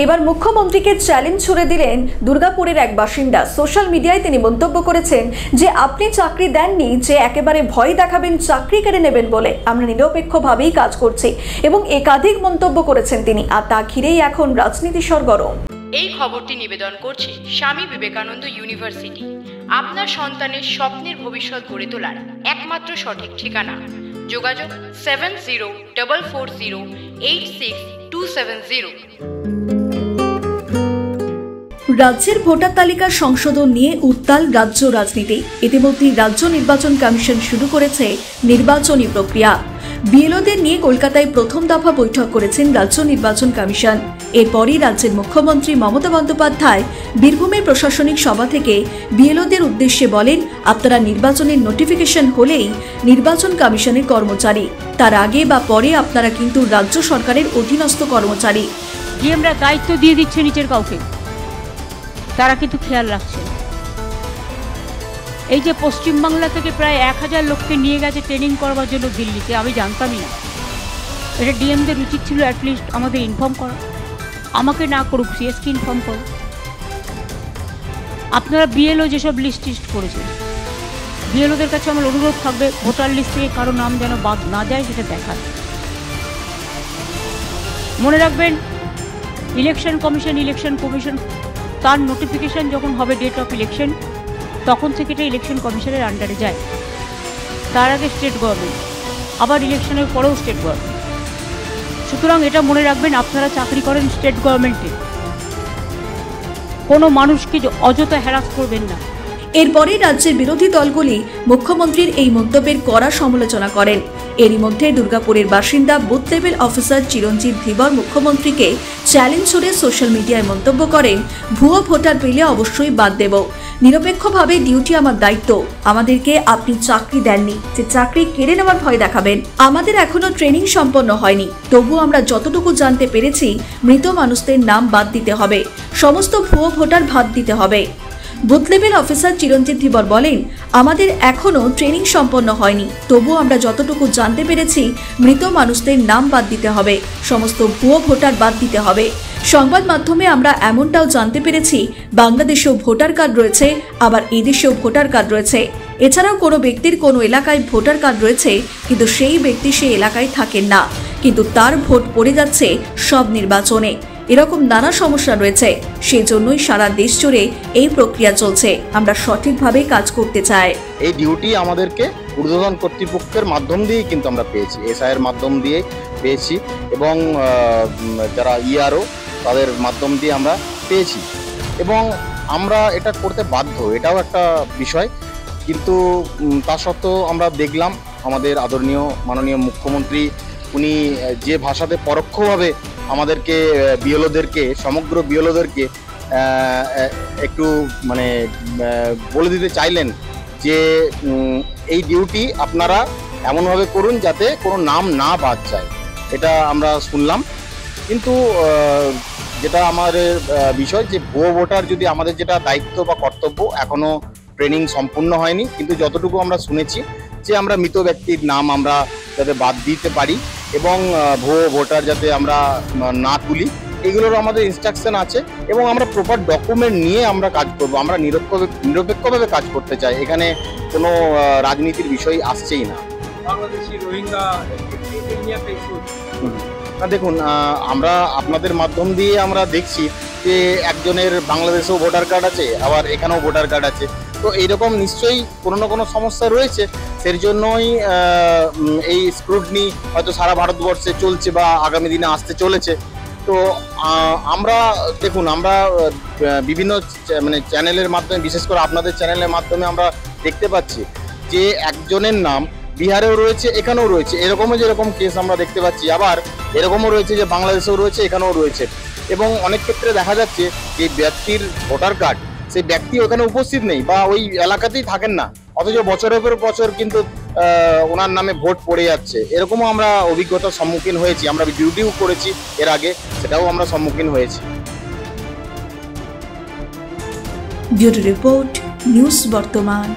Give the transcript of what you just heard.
এবার মুখ্যমন্ত্রীকে চ্যালেঞ্জ ছুড়ে দিলেন দুর্গাপুরের এক বাসিন্দা। সোশ্যাল মিডিয়ায় তিনি মন্তব্য করেছেন যে আপনি চাকরি দেননি, যে একেবারে ভয় দেখাবেন চাকরি কেড়ে নেবেন বলে। আমরা নিরপেক্ষভাবেই কাজ করছি এবং একাধিক মন্তব্য করেছেন তিনি, আর তা ঘিরেই এখন রাজনীতি সরগরম। এই খবরটি নিবেদন করছে স্বামী বিবেকানন্দ ইউনিভার্সিটি, আপনার সন্তানের স্বপ্নের ভবিষ্যৎ গড়ে তোলার একমাত্র সঠিক ঠিকানা। যোগাযোগ 7044086270। রাজ্যের ভোটার তালিকা সংশোধন নিয়ে উত্তাল রাজ্য রাজনীতি। ইতিমধ্যেই রাজ্য নির্বাচন কমিশন শুরু করেছে নির্বাচনী প্রক্রিয়া। বিএলওদের নিয়ে কলকাতায় প্রথম দফা বৈঠক করেছেন রাজ্য নির্বাচন কমিশন। এরপরই রাজ্যের মুখ্যমন্ত্রী মমতা বন্দ্যোপাধ্যায় বীরভূমের প্রশাসনিক সভা থেকে বিএলওদের উদ্দেশ্যে বলেন, আপনারা নির্বাচনের নোটিফিকেশন হলেই নির্বাচন কমিশনের কর্মচারী, তার আগে বা পরে আপনারা কিন্তু রাজ্য সরকারের অধীনস্থ কর্মচারী। ডিএমরা দায়িত্ব দিয়ে দিচ্ছে নিচের কাউকে, তারা কিন্তু খেয়াল রাখছে। এই যে পশ্চিমবাংলা থেকে প্রায় 1000 লোককে নিয়ে গেছে ট্রেনিং করবার জন্য দিল্লিতে, আমি জানতামই না। এটা ডিএমদের উচিত ছিল অ্যাটলিস্ট আমাদের ইনফর্ম করা। আমাকে না করুক, সিএসকে ইনফর্ম করো। আপনারা বিএলও যেসব লিস্ট করেছেন, বিএলওদের কাছে আমার অনুরোধ থাকবে ভোটার লিস্ট থেকে কারো নাম যেন বাদ না যায় সেটা দেখার। মনে রাখবেন, ইলেকশন কমিশন তার নোটিফিকেশন যখন হবে ডেট অফ ইলেকশন, তখন থেকে এটা ইলেকশন কমিশনের আন্ডারে যায়। তার আগে স্টেট গভর্নমেন্ট, আবার ইলেকশনের পরেও স্টেট গভর্নমেন্ট। সুতরাং এটা মনে রাখবেন, আপনারা চাকরি করেন স্টেট গভর্নমেন্টে, কোনো মানুষকে অযথা হ্যারাস করবেন না। এরপরে রাজ্যের বিরোধী দলগুলি মুখ্যমন্ত্রীর এই মন্তব্যের কড়া সমালোচনা করেন। এরই মধ্যে দুর্গাপুরের বাসিন্দা বুথ লেভেল অফিসার চিরঞ্জিত ধীবর মুখ্যমন্ত্রীকে চ্যালেঞ্জ ছুড়ে সোশ্যাল মিডিয়ায় মন্তব্য করেন, ভুয়ো ভোটার পেলে অবশ্যই বাদ দেব, নিরপেক্ষভাবে ডিউটি আমার দায়িত্ব, আমাদেরকে আপনি চাকরি দেননি, যে চাকরি কেড়ে নেওয়ার ভয় দেখাবেন। আমাদের এখনো ট্রেনিং সম্পন্ন হয়নি, তবু আমরা যতটুকু জানতে পেরেছি মৃত মানুষদের নাম বাদ দিতে হবে, সমস্ত ভুয়ো ভোটার বাদ দিতে হবে। বুথ লেভেল অফিসার চিরঞ্জিত ধীবর বলেন, আমাদের এখনো ট্রেনিং সম্পন্ন হয়নি, তবু আমরা যতটুকু জানতে পেরেছি মৃত মানুষদের নাম বাদ দিতে হবে, সমস্ত ভুয়ো ভোটার বাদ দিতে হবে। সংবাদ মাধ্যমে আমরা এমনটাও জানতে পেরেছি বাংলাদেশেও ভোটার কার্ড রয়েছে, আবার এদেশেও ভোটার কার্ড রয়েছে। এছাড়াও কোনো ব্যক্তির কোনো এলাকায় ভোটার কার্ড রয়েছে, কিন্তু সেই ব্যক্তি সেই এলাকায় থাকেন না, কিন্তু তার ভোট পড়ে যাচ্ছে সব নির্বাচনে। এরকম নানা সমস্যা রয়েছে, সেই জন্যই সারা দেশ জুড়ে এই প্রক্রিয়া চলছে। আমরা সঠিকভাবে কাজ করতে চাই। এই ডিউটি আমাদেরকে ঊর্ধ্বতন কর্তৃপক্ষের মাধ্যম দিয়েই কিন্তু আমরা পেয়েছি, এসআই এর মাধ্যম দিয়ে পেয়েছি এবং যারা ইআরও তাদের মাধ্যম দিয়ে আমরা পেয়েছি এবং আমরা এটা করতে বাধ্য, এটাও একটা বিষয়। কিন্তু তা সত্ত্বেও আমরা দেখলাম আমাদের আদরণীয় মাননীয় মুখ্যমন্ত্রী উনি যে ভাষাতে পরোক্ষভাবে আমাদেরকে বিএলওদেরকে, সমগ্র বিএলওদেরকে একটু মানে বলে দিতে চাইলেন যে এই ডিউটি আপনারা এমনভাবে করুন যাতে কোনো নাম না বাদ যায়। এটা আমরা শুনলাম, কিন্তু যেটা আমাদের বিষয় যে ভুয়ো ভোটার যদি আমাদের যেটা দায়িত্ব বা কর্তব্য, এখনও ট্রেনিং সম্পূর্ণ হয়নি, কিন্তু যতটুকু আমরা শুনেছি যে আমরা মৃত ব্যক্তির নাম আমরা যাতে বাদ দিতে পারি এবং ভুয়ো ভোটার যাতে আমরা না তুলি, এগুলোর আমাদের ইনস্ট্রাকশন আছে এবং আমরা প্রপার ডকুমেন্ট নিয়ে আমরা কাজ করব। আমরা নিরপেক্ষভাবে কাজ করতে চাই, এখানে কোনো রাজনীতির বিষয় আসছেই না। দেখুন, আমরা আপনাদের মাধ্যম দিয়ে আমরা দেখছি যে একজনের বাংলাদেশেও ভোটার কার্ড আছে, আবার এখানেও ভোটার কার্ড আছে, তো এইরকম নিশ্চয়ই কোনো না কোনো সমস্যা রয়েছে। সেই জন্যই এই স্ক্রুটনি হয়তো সারা ভারতবর্ষে চলছে বা আগামী দিনে আসতে চলেছে। তো আমরা দেখুন, আমরা বিভিন্ন মানে চ্যানেলের মাধ্যমে, বিশেষ করে আপনাদের চ্যানেলের মাধ্যমে আমরা দেখতে পাচ্ছি যে একজনের নাম বিহারেও রয়েছে, এখানেও রয়েছে, এরকমও যেরকম কেস আমরা দেখতে পাচ্ছি, আবার এরকমও রয়েছে যে বাংলাদেশেও রয়েছে, এখানেও রয়েছে। এবং অনেক ক্ষেত্রে দেখা যাচ্ছে যে ব্যক্তির ভোটার কার্ড, সেই ব্যক্তি ওখানে উপস্থিত নেই বা ওই এলাকাতেই থাকেন না, অথচ বছরের পর বছর কিন্তু ওনার নামে ভোট পড়ে যাচ্ছে। এরকমও আমরা অভিজ্ঞতার সম্মুখীন হয়েছি, আমরা ডিউটিও করেছি এর আগে, সেটাও আমরা সম্মুখীন হয়েছি। ব্যুরো রিপোর্ট, নিউজ বর্তমান।